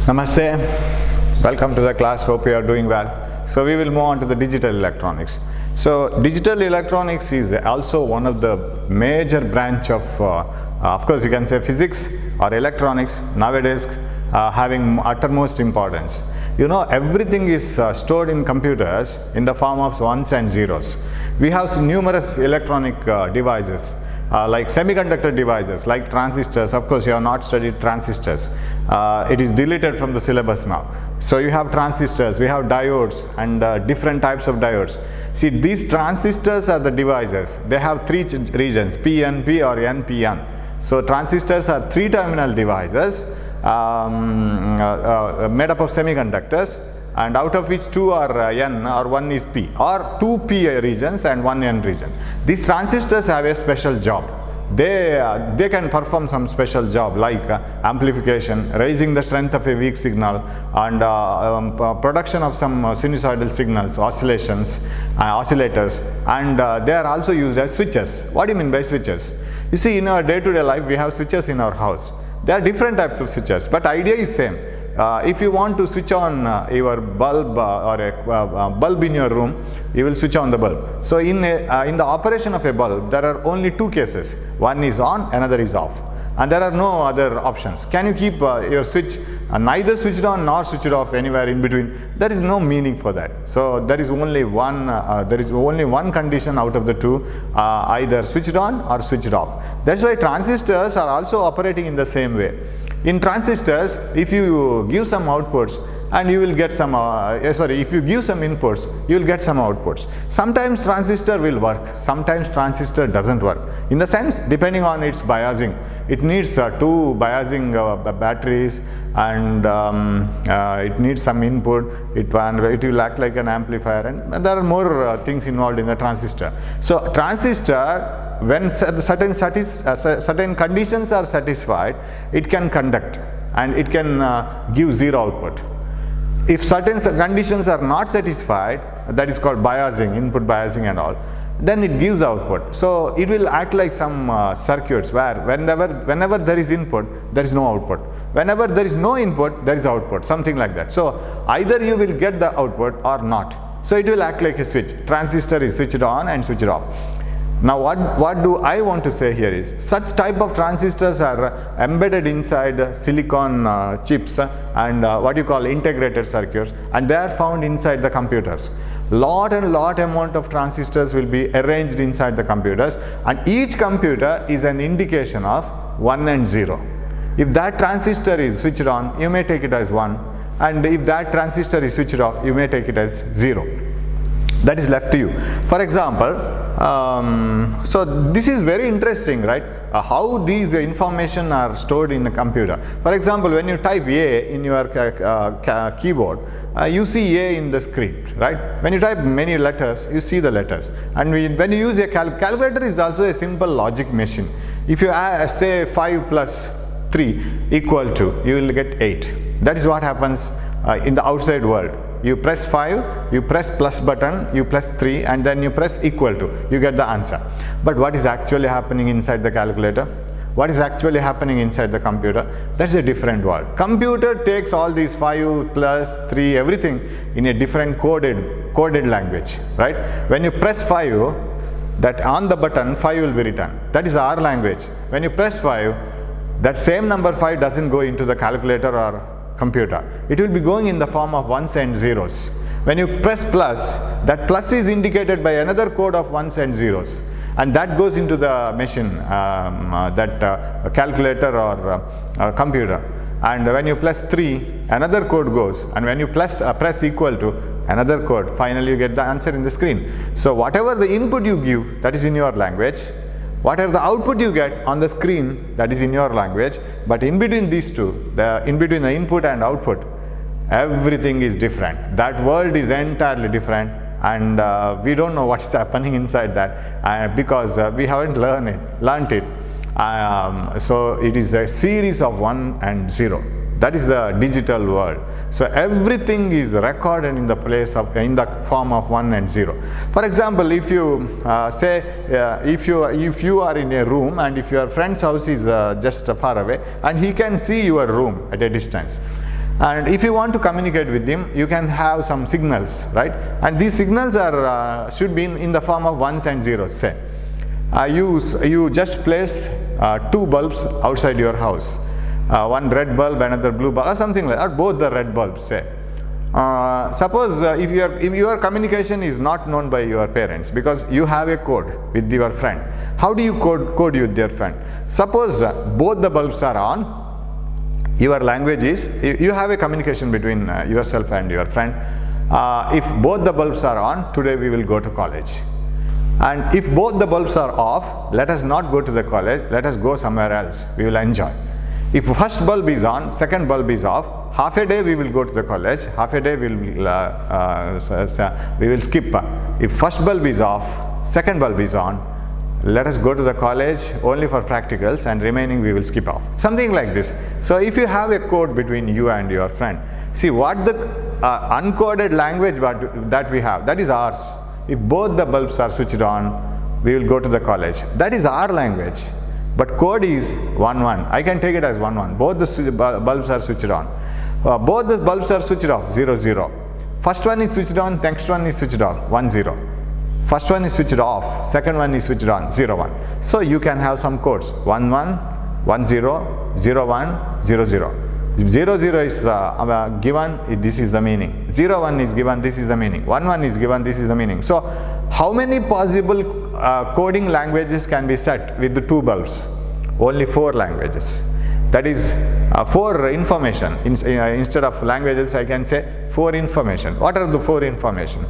Namaste, welcome to the class, hope you are doing well. So we will move on to the digital electronics. So digital electronics is also one of the major branch of course you can say physics or electronics nowadays having uttermost importance. You know, everything is stored in computers in the form of ones and zeros. We have numerous electronic devices. Like semiconductor devices, like transistors. Of course, you have not studied transistors. It is deleted from the syllabus now. So you have transistors, we have diodes and different types of diodes. See, these transistors are the devices. They have three regions, PNP or NPN. So transistors are three-terminal devices made up of semiconductors, and out of which two are N or one is P, or two P regions and one N region. These transistors have a special job. They can perform some special job like amplification, raising the strength of a weak signal, and production of some sinusoidal signals, oscillations, oscillators, and they are also used as switches. What do you mean by switches? You see, in our day-to-day life we have switches in our house. There are different types of switches, but idea is same. If you want to switch on your bulb or a bulb in your room, you will switch on the bulb. So in the operation of a bulb, there are only two cases. One is on, another is off, and there are no other options. Can you keep your switch neither switched on nor switched off anywhere in between? There is no meaning for that. So there is only one condition out of the two, either switched on or switched off. That's why transistors are also operating in the same way. In transistors, if you give some outputs and you will get some, if you give some inputs, you will get some outputs. Sometimes transistor will work, sometimes transistor doesn't work. In the sense, depending on its biasing. It needs two biasing batteries, and it needs some input. It will act like an amplifier, and there are more things involved in the transistor. So transistor, when certain conditions are satisfied, it can conduct and it can give zero output. If certain conditions are not satisfied, that is called biasing, input biasing and all, then it gives output. So it will act like some circuits where whenever there is input, there is no output. Whenever there is no input, there is output, something like that. So either you will get the output or not. So it will act like a switch. Transistor is switched on and switched off. Now what do I want to say here is, such type of transistors are embedded inside silicon chips and what you call integrated circuits, and they are found inside the computers. Lot amount of transistors will be arranged inside the computers, and each computer is an indication of 1 and 0. If that transistor is switched on, you may take it as 1, and if that transistor is switched off, you may take it as 0. That is left to you. For example, so this is very interesting, right? How these information are stored in a computer. For example, when you type A in your keyboard, you see A in the screen, right? When you type many letters, you see the letters. And when you use a calculator is also a simple logic machine. If you say 5 plus 3 equal to, you will get 8. That is what happens in the outside world. You press 5, you press plus button, you press 3, and then you press equal to, you get the answer. But what is actually happening inside the calculator? What is actually happening inside the computer? That's a different world. Computer takes all these 5 plus 3, everything in a different coded language, right? When you press 5, that on the button 5 will be written. That is our language. When you press 5, that same number 5 doesn't go into the calculator or computer. It will be going in the form of ones and zeros. When you press plus, that plus is indicated by another code of ones and zeros, and that goes into the machine, calculator or computer. And when you press 3, another code goes, and when you press equal to, another code. Finally you get the answer in the screen. So whatever the input you give, that is in your language. Whatever the output you get on the screen, that is in your language, but in between these two, in between the input and output, everything is different. That world is entirely different, and we don't know what is happening inside that because we haven't learned it. So it is a series of 1 and 0. That is the digital world. So everything is recorded in the place of, in the form of 1 and 0. For example, if you say if you are in a room and if your friend's house is just far away and he can see your room at a distance, And if you want to communicate with him, you can have some signals, right? And these signals are should be in the form of ones and zeros. Say you just place 2 bulbs outside your house, one red bulb, another blue bulb, or something like that, or both the red bulbs, say. Suppose if your communication is not known by your parents, because you have a code with your friend. How do you code with your friend? Suppose both the bulbs are on. Your language is, you have a communication between yourself and your friend. If both the bulbs are on, today we will go to college. And if both the bulbs are off, let us not go to the college, let us go somewhere else, we will enjoy. If first bulb is on, second bulb is off, half a day we will go to the college, half a day we will skip. If first bulb is off, second bulb is on, let us go to the college only for practicals, and remaining we will skip off. Something like this. So if you have a code between you and your friend, see what the uncoded language that we have, that is ours. If both the bulbs are switched on, we will go to the college. That is our language. But code is 1 1. I can take it as 1 1. Both the bulbs are switched on. Both the bulbs are switched off, 0 0. First one is switched on, next one is switched off, 1 0. First one is switched off, second one is switched on, 0 1. So you can have some codes, 1 1, 1 0, 0 1, 0 0. If 0 0 is given, this is the meaning. 0 1 is given, this is the meaning. 1 1 is given, this is the meaning. So how many possible coding languages can be set with the 2 bulbs? Only 4 languages. That is 4 information. Instead of languages, I can say 4 information. What are the 4 information?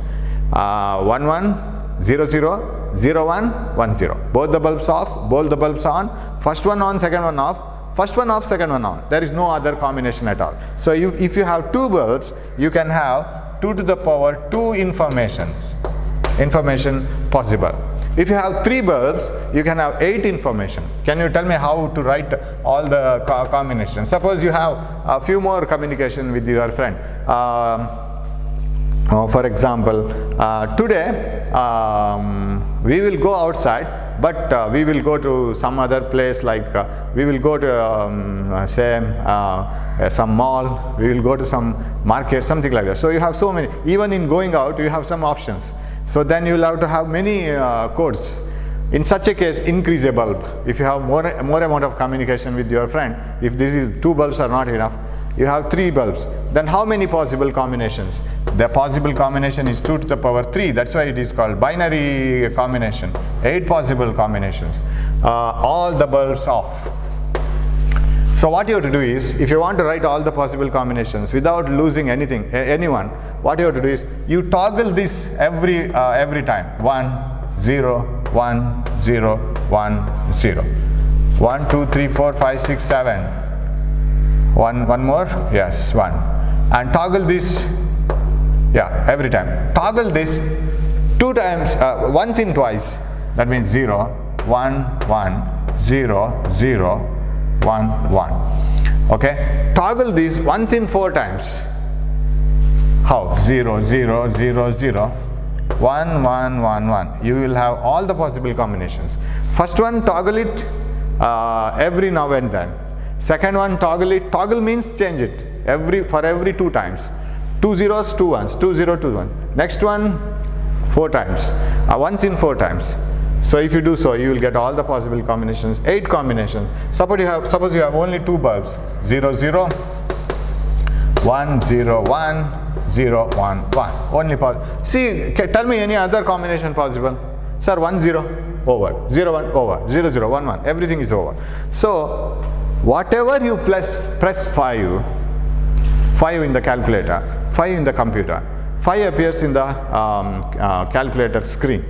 1 1, 0 0, 0 1, 1 0. Both the bulbs off, both the bulbs on, first one on, second one off, first one off, second one on. There is no other combination at all. So if you have 2 bulbs, you can have 2 to the power 2 information possible. If you have 3 bulbs, you can have 8 information. Can you tell me how to write all the combinations? Suppose you have a few more communication with your friend. For example, today we will go outside, but we will go to some other place, like we will go to say some mall, we will go to some market, something like that. So you have so many. Even in going out, you have some options. So then you will have to have many codes. In such a case, increase a bulb. If you have more amount of communication with your friend, if this is 2 bulbs are not enough, you have 3 bulbs. Then how many possible combinations? The possible combination is 2 to the power 3. That's why it is called binary combination. 8 possible combinations. All the bulbs off. So what you have to do is, if you want to write all the possible combinations without losing anyone, what you have to do is, you toggle this every time. 1 0 1 0 1 0. 1 2 3 4 5 6 7. One more, yes, 1. And toggle this, yeah, every time. Toggle this 2 times, once in twice. That means 0 1 1 0 0 1 1. Okay. Toggle this once in 4 times. How? 0 0 0 0 1 1 1 1. You will have all the possible combinations. First one, toggle it every now and then. Second one, toggle it. Toggle means change it for every 2 times. 2 zeros, 2 ones, 2 0 2 1. Next one, 4 times. Once in 4 times. So if you do so, you will get all the possible combinations. 8 combinations. Suppose you have only 2 bulbs. 0 0 1 0 1 0 1 1. Only possible. See, tell me any other combination possible. Sir, 1 0 over, 0 1 over, 0 0 1 1. Everything is over. So whatever you press 5 in the calculator, 5 in the computer, 5 appears in the calculator screen.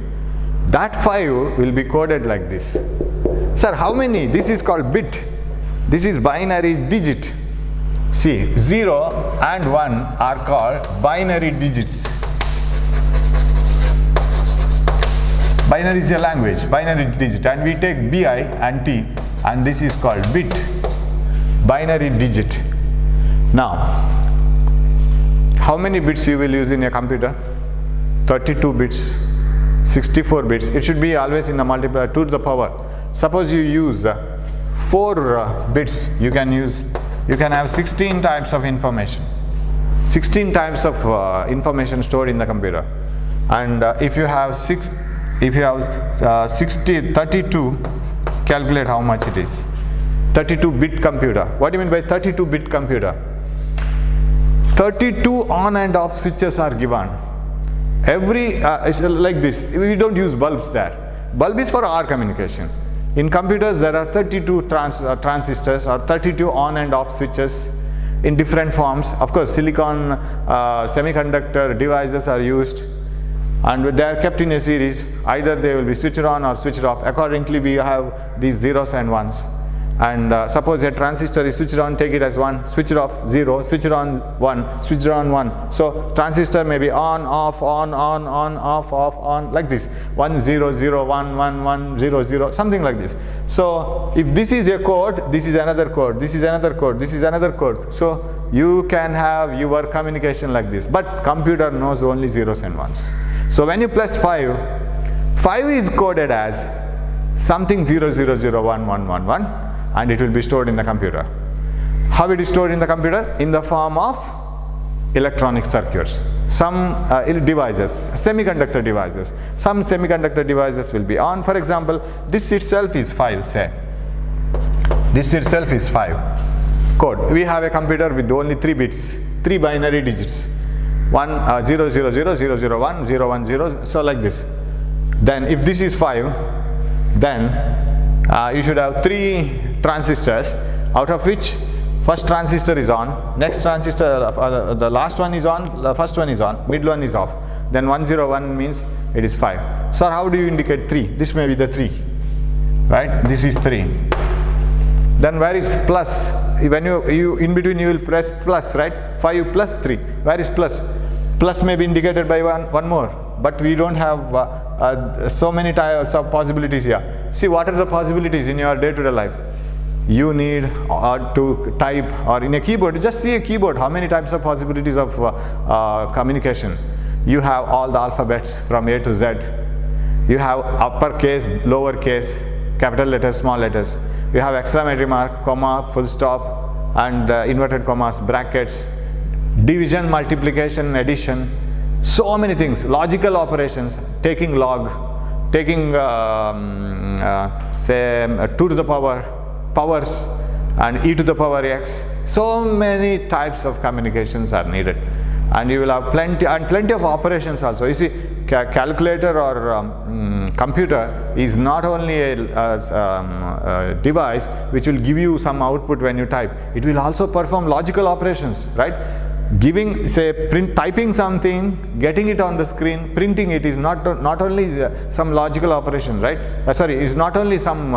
That 5 will be coded like this. Sir, how many? This is called bit. This is binary digit. See, 0 and 1 are called binary digits. Binary is a language, binary digit, and we take BI and T, and this is called bit, binary digit. Now, how many bits you will use in a computer? 32 bits, 64 bits. It should be always in the multiplier 2 to the power. Suppose you use 4 bits, you can use you can have 16 types of information. 16 types of information stored in the computer. And if you have 32, calculate how much it is. 32-bit computer. What do you mean by 32-bit computer? 32 on and off switches are given. It's like this. We don't use bulbs there. Bulb is for our communication. In computers there are 32 transistors or 32 on and off switches in different forms. Of course, silicon semiconductor devices are used, and they are kept in a series. Either they will be switched on or switched off. Accordingly, we have these zeros and ones. And suppose a transistor is switched on, take it as 1, switched off 0, switched on 1, switched on 1. So transistor may be on, off, on, off, on, like this. 1, 0, 0, 1, 1, 1, 0, 0, something like this. So if this is a code, this is another code, this is another code, this is another code. So you can have your communication like this. But computer knows only zeros and ones. So when you plus 5, 5 is coded as something 0, 0, 0, 1, 1, 1, 1. And it will be stored in the computer. How it is stored in the computer? In the form of electronic circuits. Some devices, semiconductor devices. Some semiconductor devices will be on. For example, this itself is 5, say. This itself is 5. Code. We have a computer with only 3 bits, 3 binary digits. 1, 0, 0, 0, 0, 0, 1, 0, 1, 0, so like this. Then if this is 5, then you should have 3 transistors, out of which first transistor is on, next transistor, the last one is on, the first one is on, middle one is off. Then 101 means it is 5. So how do you indicate 3? This may be the 3, right? This is 3. Then where is plus? When you in between you will press plus, right? 5 plus 3. Where is plus? Plus may be indicated by one more, but we don't have so many types of possibilities here. See, what are the possibilities in your day-to-day life? You need to type, or in a keyboard, just see a keyboard, how many types of possibilities of communication. You have all the alphabets from A to Z. You have uppercase, lowercase, capital letters, small letters. You have exclamatory mark, comma, full stop, and inverted commas, brackets, division, multiplication, addition, so many things, logical operations, taking log, taking say 2 to the power, powers, and e to the power x. So many types of communications are needed, and you will have plenty of operations also. You see, calculator or computer is not only a device which will give you some output when you type. It will also perform logical operations, right? Giving, say, typing something, getting it on the screen, printing it is not only some logical operation, right? Is not only some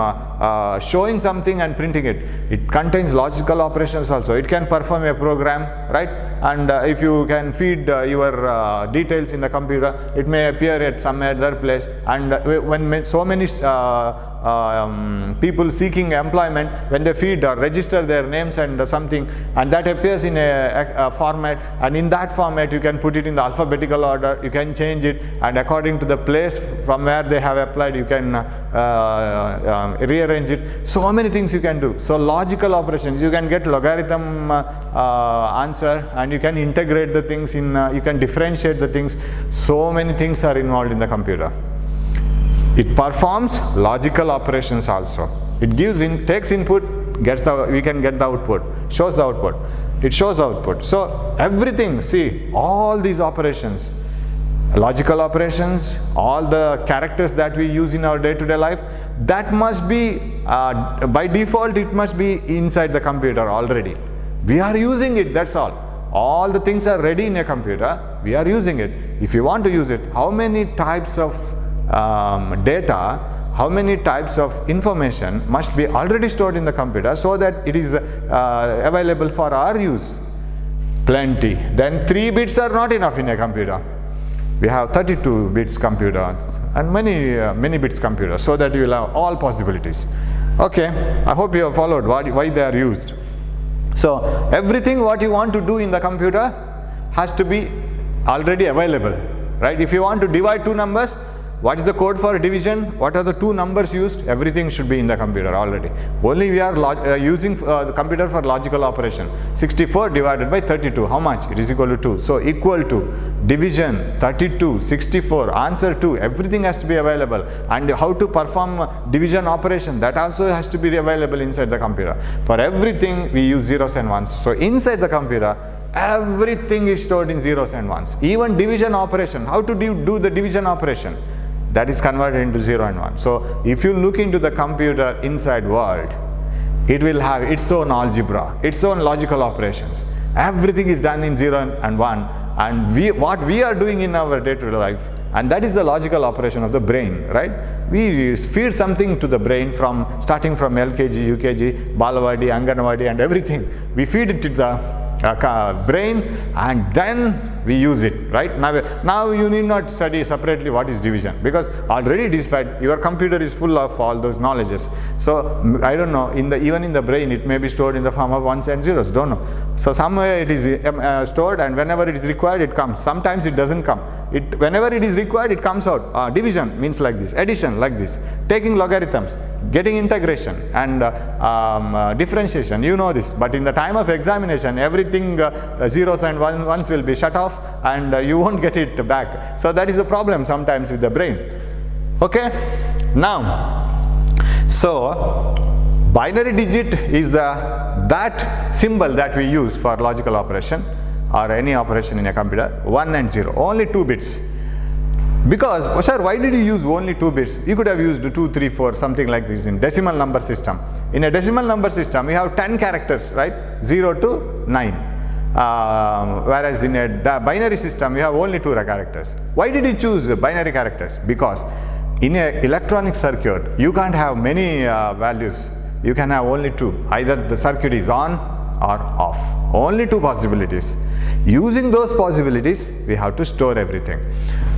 showing something and printing it. It contains logical operations also. It can perform a program, right? And if you can feed your details in the computer, it may appear at some other place. And when so many people seeking employment, when they feed or register their names and something, and that appears in a format, and in that format you can put it in the alphabetical order, you can change it, and according to the place from where they have applied, you can rearrange it. So many things you can do. So logical operations, you can get logarithm answer, and you can integrate the things in, you can differentiate the things. So many things are involved in the computer. It performs logical operations also. It gives in, takes input, we can get the output, shows the output. It shows output. So everything, see, all these operations, logical operations, all the characters that we use in our day-to-day life, that must be, by default, it must be inside the computer already. We are using it, that's all. All the things are ready in a computer, we are using it. If you want to use it, how many types of data, how many types of information must be already stored in the computer so that it is available for our use? Plenty. Then 3 bits are not enough in a computer. We have 32 bits computer and many bits computer, so that you will have all possibilities. Okay, I hope you have followed why they are used. So everything what you want to do in the computer has to be already available, right? If you want to divide 2 numbers, What is the code for division? What are the two numbers used? Everything should be in the computer already. Only we are using the computer for logical operation. 64 divided by 32, how much? It is equal to 2. So equal to, division, 32, 64, answer 2, everything has to be available. And how to perform division operation, that also has to be available inside the computer. For everything we use zeros and ones. So inside the computer, everything is stored in zeros and ones. Even division operation, how to do the division operation, that is converted into 0 and 1. So if you look into the computer inside world, it will have its own algebra, its own logical operations. Everything is done in 0 and 1, and what we are doing in our day-to-day life, and that is the logical operation of the brain, right? We feed something to the brain starting from LKG, UKG, Balavadi, Anganwadi and everything. We feed it to the brain, and then we use it, right? Now you need not study separately what is division, because already dispatched, your computer is full of all those knowledges. So I don't know, even in the brain it may be stored in the form of ones and zeros, don't know. So somewhere it is stored, and whenever it is required it comes. Sometimes it doesn't come. Whenever it is required it comes out. Division means like this, addition like this, taking logarithms, getting integration and differentiation, you know this. But in the time of examination, everything zeros and ones will be shut off, and you won't get it back. So that is the problem sometimes with the brain. Okay, now, so binary digit is that symbol that we use for logical operation or any operation in a computer, 1 and 0, only 2 bits. Because, oh sir, why did you use only 2 bits? You could have used 2, 3, 4, something like this in decimal number system. In a decimal number system, we have 10 characters, right? 0 to 9. Whereas in a binary system, we have only 2 characters. Why did you choose binary characters? Because in an electronic circuit, you can't have many values. You can have only 2. Either the circuit is on or off. Only 2 possibilities. Using those possibilities, we have to store everything.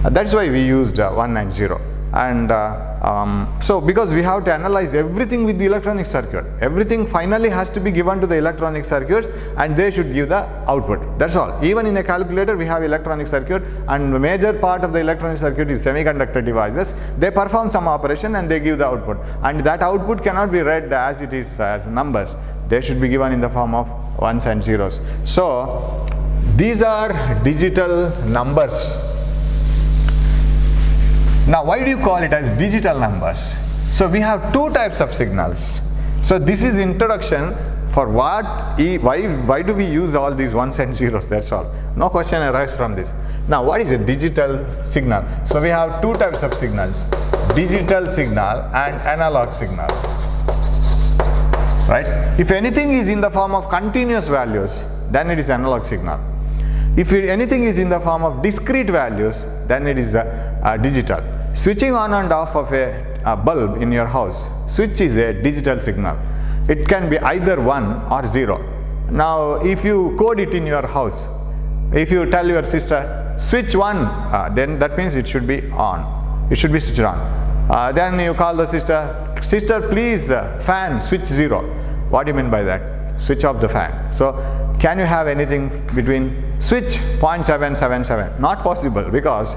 That's why we used 1 and 0. And so because we have to analyze everything with the electronic circuit, everything finally has to be given to the electronic circuits, and they should give the output. That's all. Even in a calculator we have electronic circuit, and the major part of the electronic circuit is semiconductor devices. They perform some operation and they give the output, and that output cannot be read as it is as numbers. They should be given in the form of ones and zeros. So these are digital numbers. Now why do you call it as digital numbers? So we have 2 types of signals. So this is introduction for why do we use all these ones and zeros, that's all. No question arises from this. Now what is a digital signal? So we have 2 types of signals, digital signal and analog signal. Right? If anything is in the form of continuous values, then it is analog signal. If anything is in the form of discrete values, then it is digital. Switching on and off of a bulb in your house, switch is a digital signal. It can be either 1 or 0. Now if you code it in your house, if you tell your sister switch 1, then that means it should be on, it should be switched on. Then you call the sister please fan switch 0. What do you mean by that? Switch off the fan. So can you have anything between switch 0.777? Not possible, because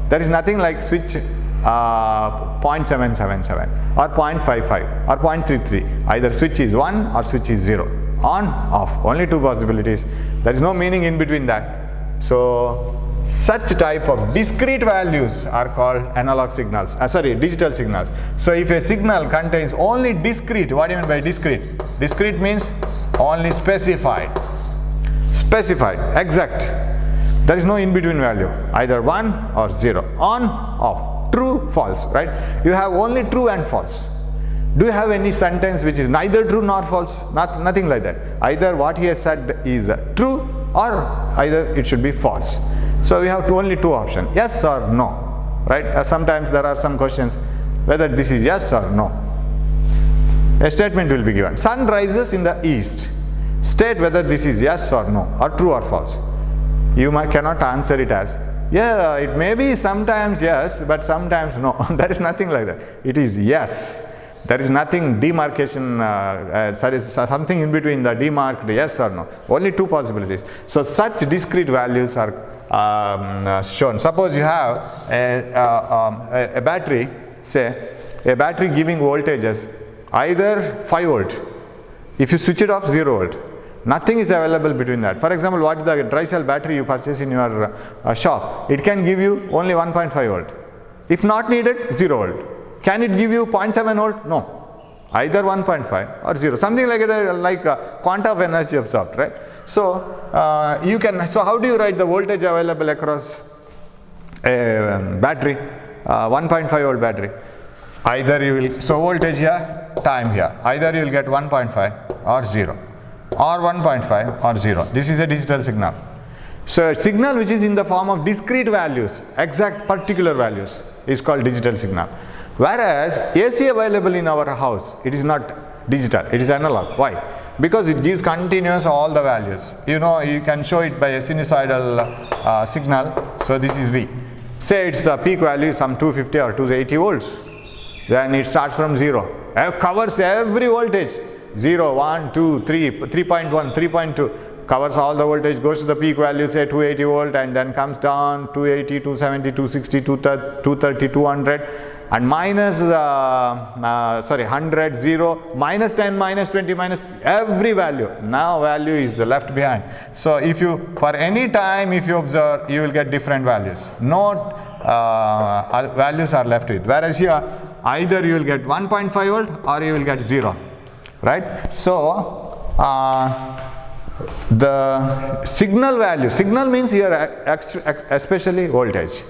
there is nothing like switch 0.777 or 0.55 or 0.33. Either switch is 1 or switch is 0. On, off, only 2 possibilities. There is no meaning in between that. So such type of discrete values are called analog signals, digital signals. So if a signal contains only discrete, what do you mean by discrete? Discrete means only specified, exact. There is no in between value, either 1 or 0, on, off, true, false, right? You have only true and false. Do you have any sentence which is neither true nor false? Nothing like that. Either what he has said is true, or either it should be false. So we have only 2 options, yes or no, right? Sometimes there are some questions whether this is yes or no. A statement will be given. Sun rises in the east. State whether this is yes or no, or true or false. You cannot answer it as, yeah, it may be sometimes yes, but sometimes no. There is nothing like that. It is yes. There is nothing demarcation, something in between the demarked yes or no. Only 2 possibilities. So such discrete values are shown. Suppose you have a battery, say a battery giving voltages either 5 volt. If you switch it off, 0 volt. Nothing is available between that. For example, what is the dry cell battery you purchase in your shop? It can give you only 1.5 volt. If not needed, 0 volt. Can it give you 0.7 volt? No. Either 1.5 or 0. Something like quanta of energy absorbed, right? So you can. So how do you write the voltage available across a battery, 1.5 volt battery? Either you will. So voltage here, time here. Either you will get 1.5 or 0. Or 1.5 or 0. This is a digital signal. So a signal which is in the form of discrete values, exact particular values, is called digital signal. Whereas AC available in our house, it is not digital, it is analog. Why? Because it gives continuous all the values. You know, you can show it by a sinusoidal signal. So this is V. Say it's the peak value some 250 or 280 volts. Then it starts from 0. It covers every voltage. 0, 1, 2, 3, 3.1, 3.2, covers all the voltage, goes to the peak value, say 280 volt, and then comes down 280, 270, 260, 230, 200, and minus 100, 0, minus 10, minus 20, minus every value. Now value is left behind. So if you, for any time, if you observe, you will get different values. No values are left with. Whereas here, either you will get 1.5 volt or you will get 0. Right? So the signal value, signal means here especially voltage.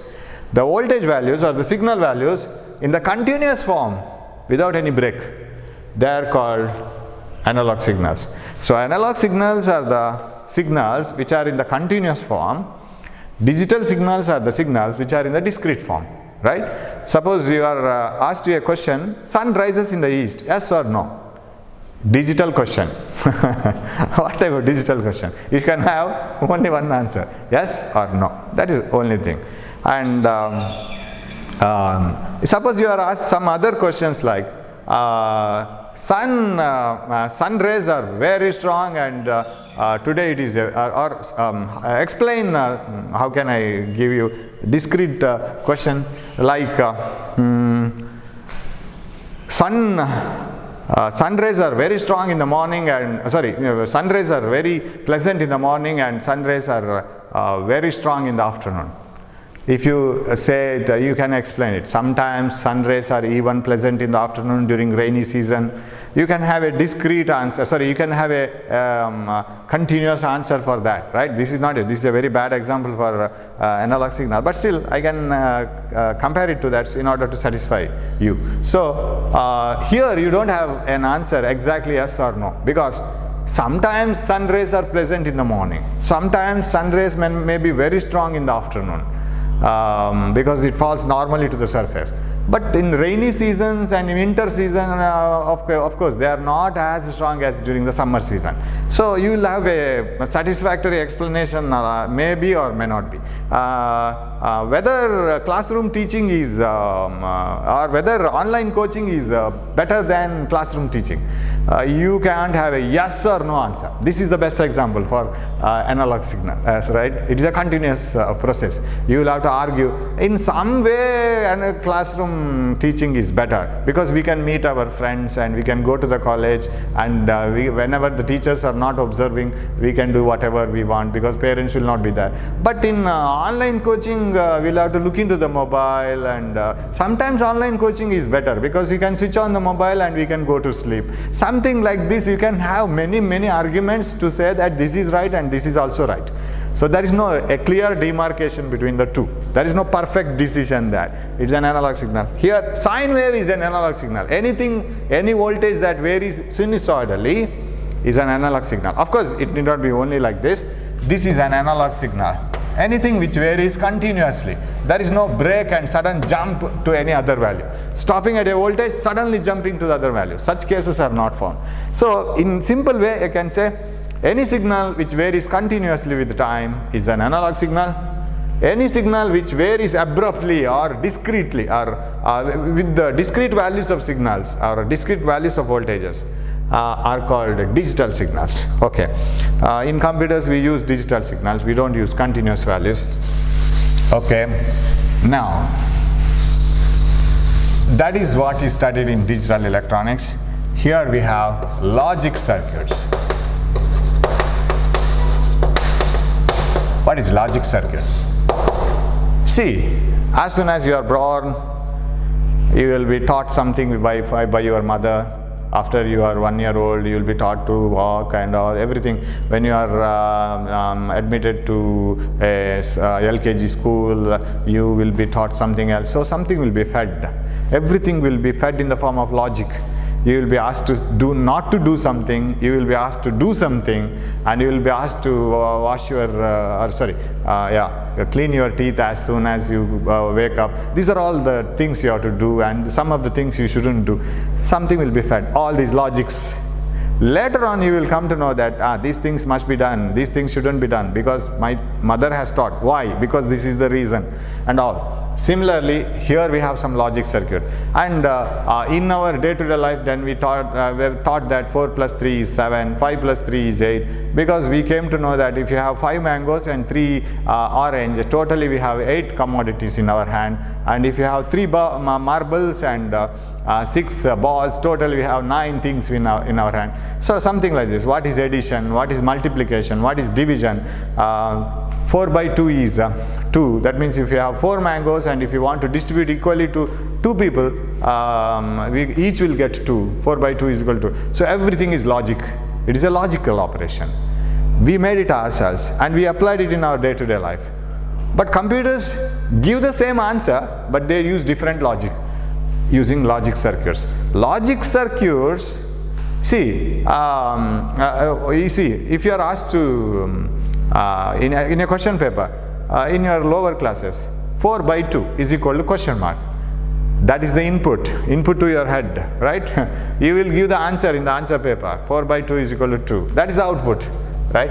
The voltage values or the signal values in the continuous form without any break, they are called analog signals. So analog signals are the signals which are in the continuous form. Digital signals are the signals which are in the discrete form. Right? Suppose you are asked you a question, sun rises in the east, yes or no? Digital question. What type of digital question? You can have only one answer, yes or no. That is the only thing. And suppose you are asked some other questions like sun rays are very strong and today it is explain how can I give you discrete question like sun rays are very strong in the morning and sun rays are very pleasant in the morning and sun rays are very strong in the afternoon. If you say it, you can explain it. Sometimes sun rays are even pleasant in the afternoon during rainy season. You can have a discrete answer, you can have a continuous answer for that, right? This is not it. This is a very bad example for analog signal, but still I can compare it to that in order to satisfy you. So here you don't have an answer exactly yes or no, because sometimes sun rays are pleasant in the morning. Sometimes sun rays may be very strong in the afternoon. Because it falls normally to the surface. But in rainy seasons and in winter season, of course, they are not as strong as during the summer season. So you will have a satisfactory explanation, maybe or may not be. Whether classroom teaching is, or whether online coaching is better than classroom teaching, you can't have a yes or no answer. This is the best example for analog signal, right? It is a continuous process. You will have to argue in some way, and a classroom teaching is better because we can meet our friends and we can go to the college, and whenever the teachers are not observing, we can do whatever we want because parents will not be there. But in online coaching, we'll have to look into the mobile, and sometimes online coaching is better because you can switch on the mobile and we can go to sleep. Something like this, you can have many arguments to say that this is right and this is also right. So there is no a clear demarcation between the two. There is no perfect decision there. It's an analog signal. Here, sine wave is an analog signal. Any voltage that varies sinusoidally is an analog signal. Of course, it need not be only like this. This is an analog signal. Anything which varies continuously. There is no break and sudden jump to any other value. Stopping at a voltage, suddenly jumping to the other value. Such cases are not found. So, in simple way, I can say any signal which varies continuously with time is an analog signal. Any signal which varies abruptly or discretely or with the discrete values of signals or discrete values of voltages, are called digital signals. Okay, in computers we use digital signals, we don't use continuous values. Okay, now that is what is studied in digital electronics. Here we have logic circuits. What is logic circuit? See, as soon as you are born, you will be taught something by your mother. After you are 1 year old, you will be taught to walk and all, everything. When you are admitted to a LKG school, you will be taught something else. So something will be fed. Everything will be fed in the form of logic. You will be asked to not to do something, you will be asked to do something, and you will be asked to clean your teeth as soon as you wake up. These are all the things you have to do, and some of the things you shouldn't do. Something will be fed, all these logics. Later on you will come to know that these things must be done, these things shouldn't be done, because my mother has taught. Why? Because this is the reason, and all. Similarly, here we have some logic circuit, and in our day-to-day life, then we were taught that 4 plus 3 is 7, 5 plus 3 is 8, because we came to know that if you have 5 mangoes and 3 orange, totally we have 8 commodities in our hand, and if you have 3 marbles and 6 balls, totally we have 9 things in our hand. So something like this. What is addition? What is multiplication? What is division? 4 by 2 is 2. That means if you have 4 mangoes and if you want to distribute equally to 2 people, we each will get 2. 4 by 2 is equal to 2. So everything is logic. It is a logical operation. We made it ourselves and we applied it in our day-to-day life. But computers give the same answer, but they use different logic, using logic circuits. Logic circuits, see, you see, if you are asked to in a question paper, in your lower classes, 4 by 2 is equal to question mark. That is the input to your head, right? You will give the answer in the answer paper. 4 by 2 is equal to 2. That is the output, right?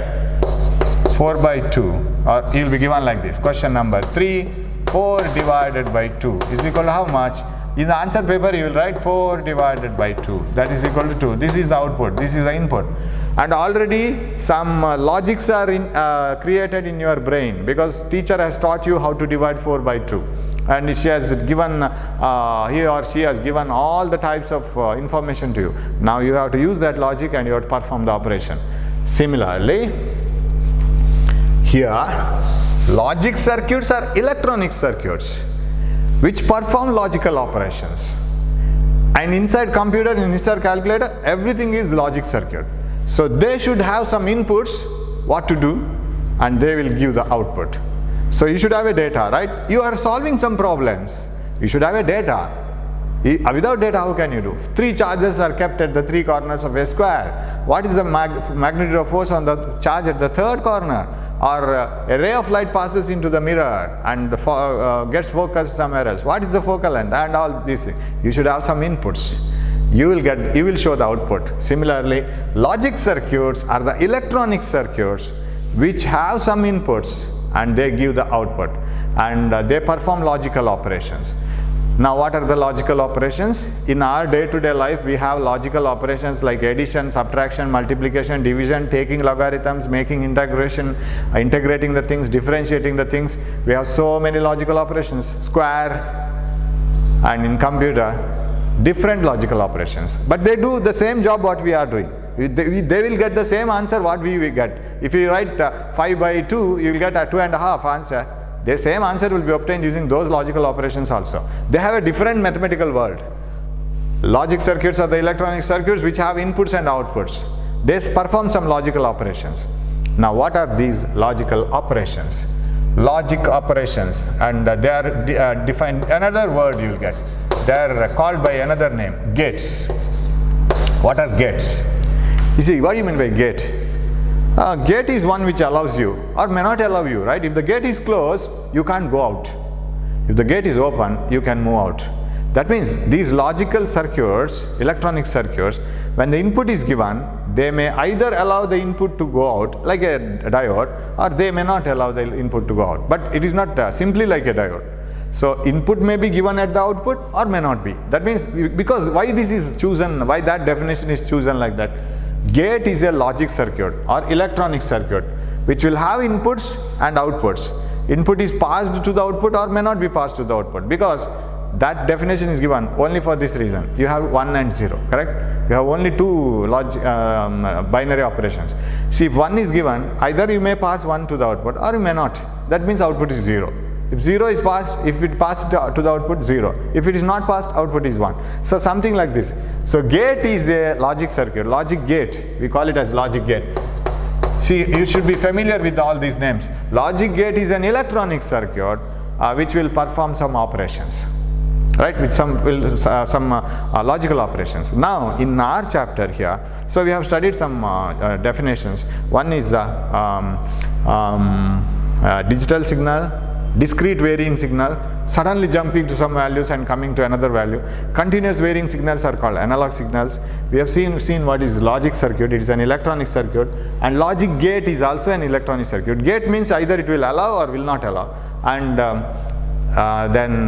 4 by 2, or you will be given like this. Question number 3, 4 divided by 2 is equal to how much? In the answer paper, you will write 4 divided by 2. That is equal to 2. This is the output. This is the input. And already some logics are created in your brain, because teacher has taught you how to divide 4 by 2. And she has given, he or she has given all the types of information to you. Now you have to use that logic and you have to perform the operation. Similarly, here, logic circuits are electronic circuits which perform logical operations. And inside computer, inside calculator, everything is logic circuit. So they should have some inputs, what to do, and they will give the output. So you should have a data, right? You are solving some problems. You should have a data. Without data, how can you do? 3 charges are kept at the 3 corners of a square. What is the magnitude of force on the charge at the 3rd corner? Or a ray of light passes into the mirror and gets focused somewhere else. What is the focal length? And all these things. You should have some inputs. You will show the output. Similarly, logic circuits are the electronic circuits which have some inputs and they give the output, and they perform logical operations. Now what are the logical operations? In our day-to-day life, we have logical operations like addition, subtraction, multiplication, division, taking logarithms, making integration, integrating the things, differentiating the things. We have so many logical operations. Square, and in computer, different logical operations. But they do the same job what we are doing. They will get the same answer what we will get. If you write 5 by 2, you will get a 2.5 answer. The same answer will be obtained using those logical operations also. They have a different mathematical world. Logic circuits are the electronic circuits which have inputs and outputs. They perform some logical operations. Now what are these logical operations? Logic operations, and they are defined, another word you will get. They are called by another name, gates. What are gates? You see, what do you mean by gate? Gate is one which allows you or may not allow you, right? If the gate is closed, you can't go out. If the gate is open, you can move out. That means these logical circuits, electronic circuits, when the input is given, they may either allow the input to go out like a diode, or they may not allow the input to go out. But it is not simply like a diode. So input may be given at the output or may not be. That means, because why this is chosen, why that definition is chosen like that? Gate is a logic circuit or electronic circuit which will have inputs and outputs. Input is passed to the output or may not be passed to the output, because that definition is given only for this reason. You have 1 and 0, correct? You have only two binary operations. See, if 1 is given, either you may pass 1 to the output or you may not. That means output is 0. If 0 is passed, if it passed to the output, 0. If it is not passed, output is 1. So something like this. So gate is a logic circuit, logic gate. We call it as logic gate. See, you should be familiar with all these names. Logic gate is an electronic circuit which will perform some operations, right, with some logical operations. Now in our chapter here, so we have studied some definitions. One is digital signal, discrete varying signal, suddenly jumping to some values and coming to another value. Continuous varying signals are called analog signals. We have seen what is logic circuit. It is an electronic circuit, and logic gate is also an electronic circuit. Gate means either it will allow or will not allow. And then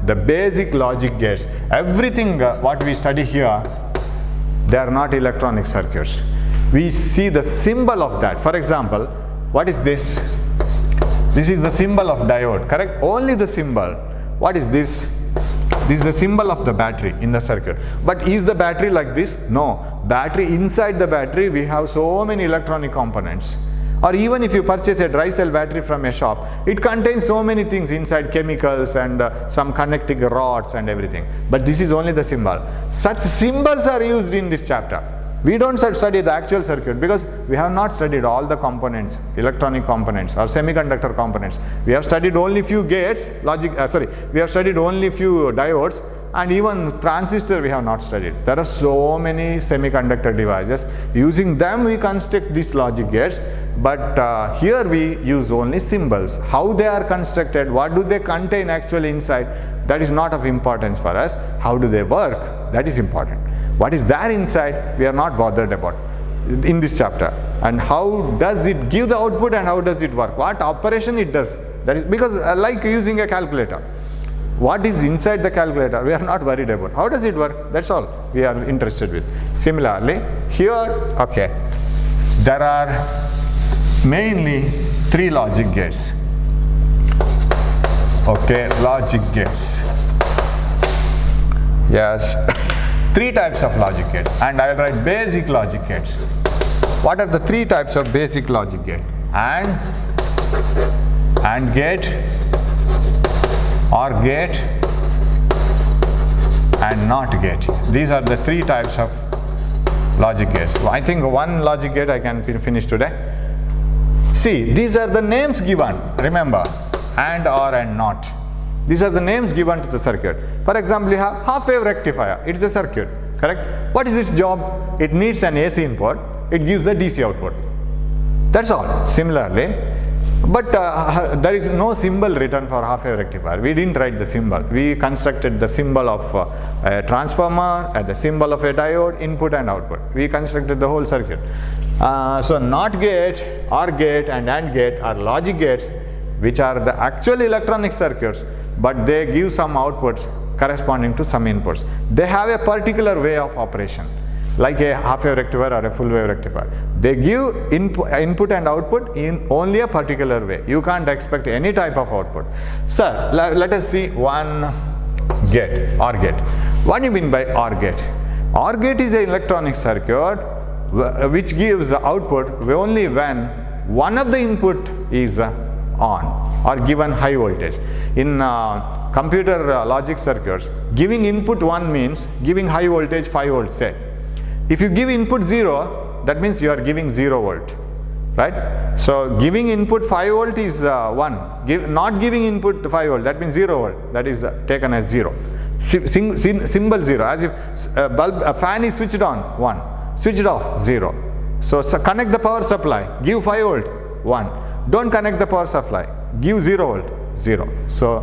the basic logic gates, everything what we study here, they are not electronic circuits. We see the symbol of that. For example, what is this? This is the symbol of diode, correct? Only the symbol. What is this? This is the symbol of the battery in the circuit. But is the battery like this? No. Battery, inside the battery we have so many electronic components. Or even if you purchase a dry cell battery from a shop, it contains so many things inside, chemicals and some connecting rods and everything. But this is only the symbol. Such symbols are used in this chapter. We don't study the actual circuit because we have not studied all the components, electronic components or semiconductor components. We have studied only few gates, we have studied only few diodes, and even transistor we have not studied. There are so many semiconductor devices. Using them we construct these logic gates, but here we use only symbols. How they are constructed, what do they contain actually inside, that is not of importance for us. How do they work, that is important. What is there inside, we are not bothered about in this chapter. And how does it give the output and how does it work, what operation it does. That is because like using a calculator, what is inside the calculator we are not worried about. How does it work, that's all we are interested with. Similarly here, okay, there are mainly 3 logic gates. Okay, logic gates, yes. 3 types of logic gates, and I will write basic logic gates. What are the 3 types of basic logic gate? AND gate, OR gate, and NOT gate. These are the 3 types of logic gates. So I think one logic gate I can finish today. See, these are the names given, remember, AND, OR and NOT. These are the names given to the circuit. For example, you have half-wave rectifier. It is a circuit, correct? What is its job? It needs an AC input. It gives a DC output. That's all. Similarly, but there is no symbol written for half-wave rectifier. We didn't write the symbol. We constructed the symbol of a transformer, the symbol of a diode, input and output. We constructed the whole circuit. So NOT gate, OR gate and AND gate are logic gates, which are the actual electronic circuits, but they give some outputs corresponding to some inputs. They have a particular way of operation, like a half-wave rectifier or a full-wave rectifier. They give input and output in only a particular way. You can't expect any type of output. Sir, let us see one gate, OR gate. What do you mean by OR gate? OR gate is an electronic circuit which gives output only when one of the input is on or given high voltage. In computer logic circuits, giving input 1 means giving high voltage 5 volts, say. If you give input 0, that means you are giving 0 volt, right? So giving input 5 volt is 1. Not giving input 5 volt, that means 0 volt, that is taken as 0. Symbol 0, as if a fan is switched on, 1. Switched off, 0. So connect the power supply, give 5 volt, 1. Don't connect the power supply, give 0 volt, 0. So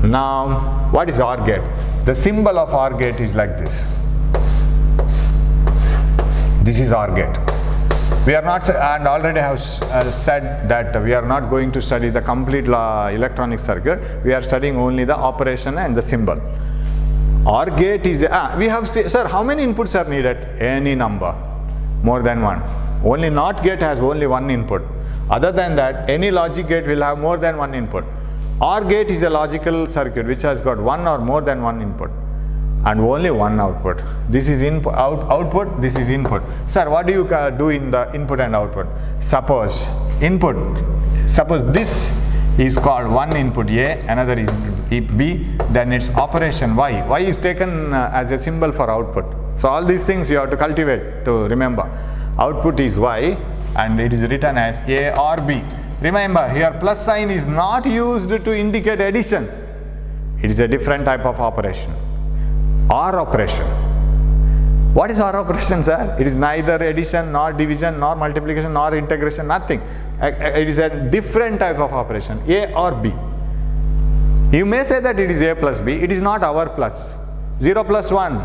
now what is OR gate? The symbol of OR gate is like this. This is OR gate. We are not, and already have said that we are not going to study the complete electronic circuit. We are studying only the operation and the symbol. OR gate is, we have, sir, how many inputs are needed? Any number, more than one. Only NOT gate has only one input. Other than that, any logic gate will have more than one input. OR gate is a logical circuit which has got one or more than one input and only one output. This is input, output, this is input. Sir, what do you do in the input and output? Suppose input, suppose this is called one input A, another is B, then its operation Y. Y is taken as a symbol for output. So all these things you have to cultivate to remember. Output is Y and it is written as A or B. Remember, here plus sign is not used to indicate addition. It is a different type of operation. OR operation. What is OR operation, sir? It is neither addition, nor division, nor multiplication, nor integration, nothing. It is a different type of operation, A or B. You may say that it is A plus B. It is not our plus. 0 plus 1.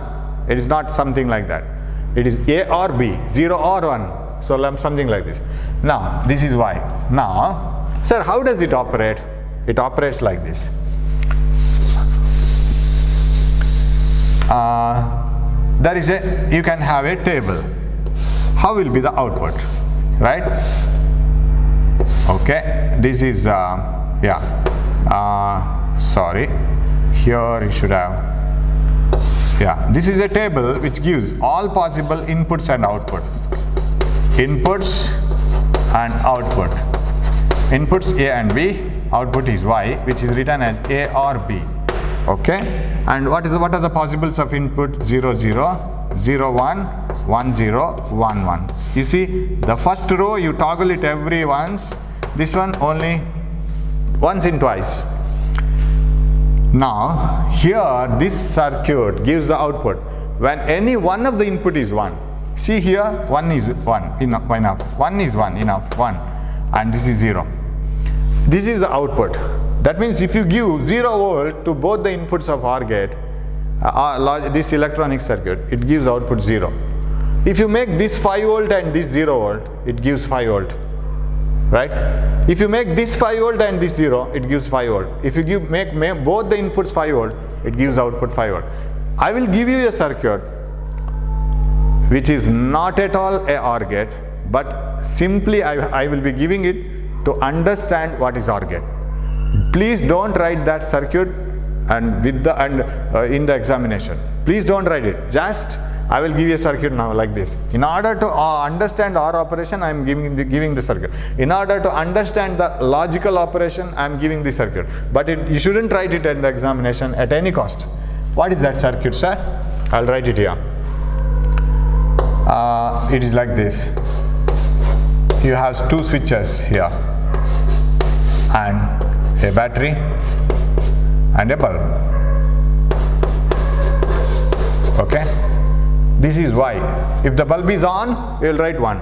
It is not something like that. It is A or B, 0 or 1. So something like this. Now, this is Y. Now, sir, how does it operate? It operates like this. There is a, you can have a table. How will be the output, right? Okay, this is sorry, here you should have, this is a table which gives all possible inputs and output. Inputs and output. Inputs A and B, output is Y, which is written as A or B. Okay, and what are the possibles of input? 0 0, 0 1, 1 0, 1 1. You see, the first row you toggle it every once, this one only once in twice. Now here this circuit gives the output when any one of the input is 1. See here, 1 is 1 enough, 1 is 1 enough, 1, and this is 0. This is the output. That means if you give 0 volt to both the inputs of OR gate, this electronic circuit, it gives output 0. If you make this 5 volt and this 0 volt, it gives 5 volt, right? If you make this 5 volt and this 0, it gives 5 volt. If you make both the inputs 5 volt, it gives output 5 volt. I will give you a circuit which is not at all a OR gate, but simply I will be giving it to understand what is OR gate. Please don't write that circuit and in the examination. Please don't write it. Just I will give you a circuit now like this. In order to understand OR operation, I am giving the circuit. In order to understand the logical operation, I am giving the circuit. But you shouldn't write it in the examination at any cost. What is that circuit, sir? I'll write it here. It is like this. You have two switches here and a battery and a bulb. Okay, this is Y. If the bulb is on, we will write 1.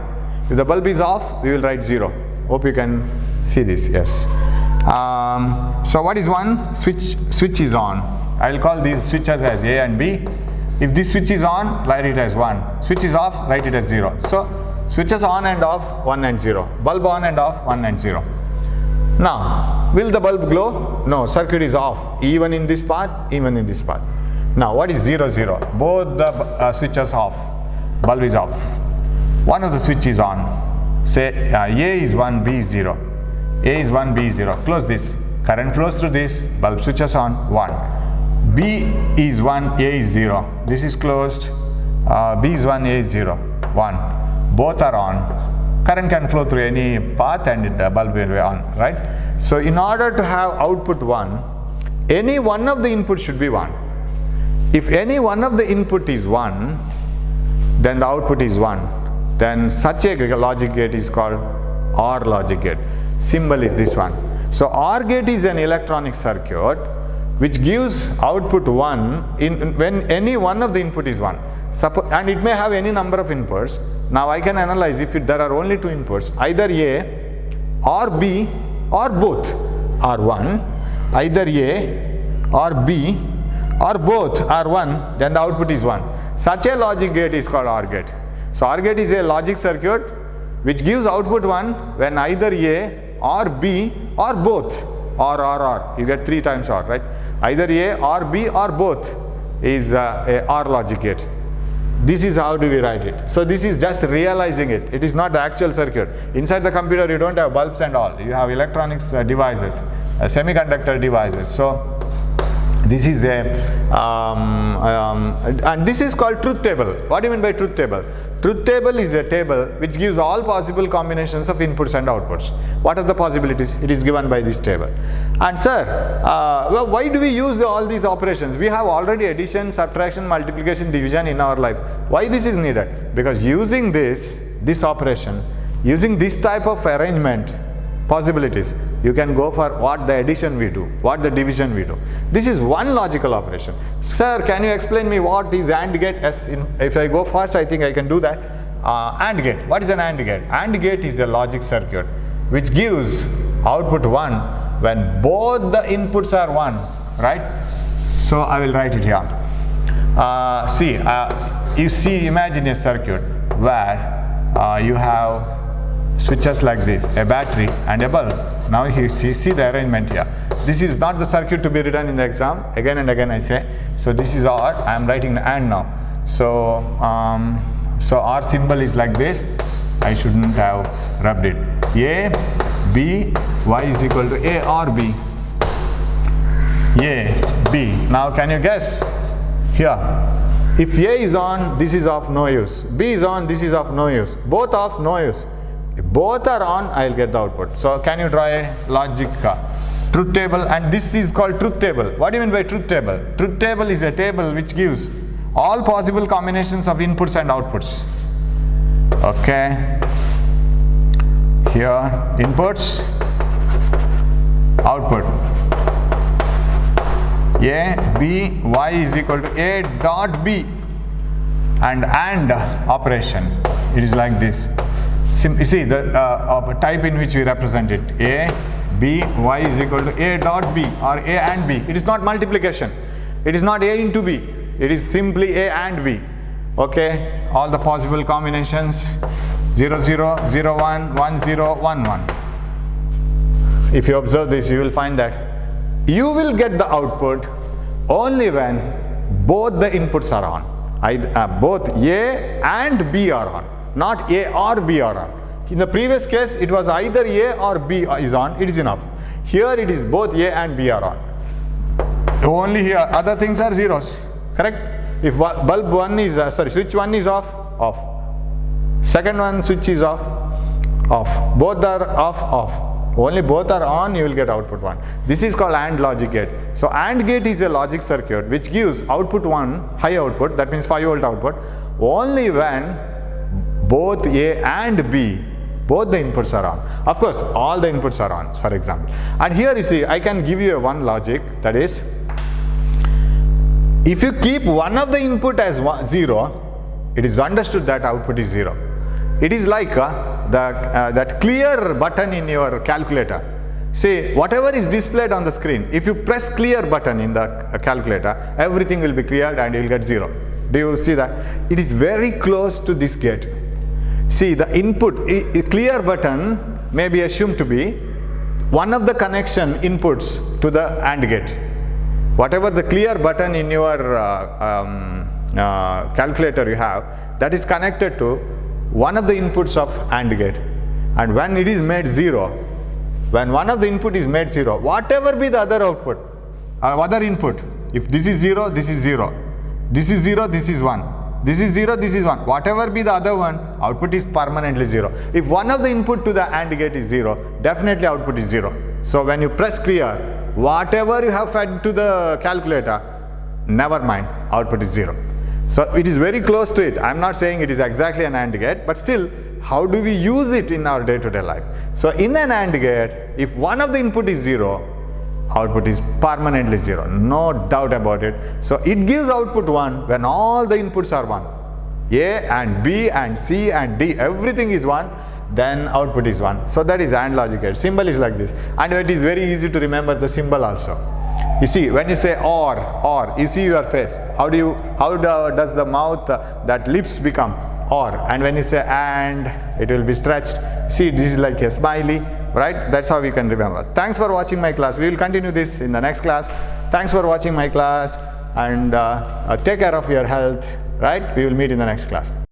If the bulb is off, we will write 0. Hope you can see this. Yes. So what is 1? Switch is on. I will call these switches as A and B. If this switch is on, write it as 1. Switch is off, write it as 0. So switches on and off, 1 and 0. Bulb on and off, 1 and 0. Now, will the bulb glow? No, circuit is off, even in this part, even in this part. Now, what is 0 0? Both the switches off, bulb is off. One of the switch is on. Say A is 1, B is 0. A is 1, B is 0. Close this. Current flows through this, bulb switches on, 1. B is 1, A is 0. This is closed. B is 1, A is 0, 1. Both are on. Current can flow through any path and the bulb will be on, right? So in order to have output 1, any one of the inputs should be 1. If any one of the input is 1, then the output is 1. Then such a logic gate is called OR logic gate. Symbol is this one. So OR gate is an electronic circuit which gives output 1 when any one of the input is 1. And it may have any number of inputs. Now I can analyze if there are only 2 inputs, either A or B or both are 1, either A or B or both are 1, then the output is 1. Such a logic gate is called OR gate. So OR gate is a logic circuit which gives output 1 when either A or B or both, or. You get 3 times OR, right? Either A or B or both is a OR logic gate. This is how do we write it. So this is just realizing it. It is not the actual circuit. Inside the computer you don't have bulbs and all. You have electronics devices, semiconductor devices. So this is a and this is called truth table. What do you mean by truth table? Truth table is a table which gives all possible combinations of inputs and outputs. What are the possibilities? It is given by this table. And sir, well, why do we use all these operations? We have already addition, subtraction, multiplication, division in our life. Why this is needed? Because using this operation, using this type of arrangement possibilities, you can go for what the addition we do, what the division we do. This is one logical operation. Sir, can you explain me what is AND gate? Yes, if I go fast, I think I can do that. AND gate. What is an AND gate? AND gate is a logic circuit which gives output 1 when both the inputs are 1, right? So I will write it here. Imagine a circuit where you have switches like this, a battery and a bulb. Now you see the arrangement here. This is not the circuit to be written in the exam. Again and again I say. So this is OR. I am writing the AND now. So OR symbol is like this. I shouldn't have rubbed it. A, B, Y is equal to A or B. A, B. Now can you guess? Here, if A is on, this is of no use. B is on, this is of no use. Both of no use. If both are on, I will get the output. So can you draw a logic truth table? And this is called truth table. What do you mean by truth table? Truth table is a table which gives all possible combinations of inputs and outputs. Okay. Here, inputs, output. A, B, Y is equal to A dot B. And AND operation. It is like this. You see the type in which we represent it. A, B, Y is equal to A dot B or A and B. It is not multiplication. It is not A into B. It is simply A and B. Okay. All the possible combinations 0, 0, 0, 1, 1, 0, 1, 1. If you observe this, you will find that you will get the output only when both the inputs are on. Both A and B are on. Not A or B are on. In the previous case, it was either A or B is on, it is enough. Here it is both A and B are on. Only here, other things are zeros, correct? If bulb 1 is, switch 1 is off, off. Second one switch is off, off. Both are off, off. Only both are on, you will get output 1. This is called AND logic gate. So AND gate is a logic circuit which gives output 1, high output, that means 5 volt output, only when both A and B, both the inputs are on. Of course, all the inputs are on, for example. And here you see, I can give you one logic, that is, if you keep one of the input as 0, it is understood that output is 0. It is like that clear button in your calculator. See, whatever is displayed on the screen, if you press clear button in the calculator, everything will be cleared and you will get 0. Do you see that? It is very close to this gate. See, the input, clear button may be assumed to be one of the connection inputs to the AND gate. Whatever the clear button in your calculator you have, that is connected to one of the inputs of AND gate. And when it is made 0, when one of the input is made 0, whatever be the other output, other input, if this is 0, this is 0. This is 0, this is 1. This is 0, this is 1. Whatever be the other one, output is permanently 0. If one of the input to the AND gate is 0, definitely output is 0. So when you press clear, whatever you have fed to the calculator, never mind, output is 0. So it is very close to it. I am not saying it is exactly an AND gate, but still, how do we use it in our day-to-day life? So in an AND gate, if one of the input is 0, output is permanently 0, no doubt about it. So it gives output 1 when all the inputs are 1. A and B and C and D, everything is 1, then output is 1. So that is AND logic gate. Symbol is like this. And it is very easy to remember the symbol also. You see, when you say or, you see your face. How does the mouth, that lips become? or, and when you say and, it will be stretched. See, this is like a smiley, right? That's how we can remember. Thanks for watching my class. We will continue this in the next class. Thanks for watching my class, and take care of your health, right? We will meet in the next class.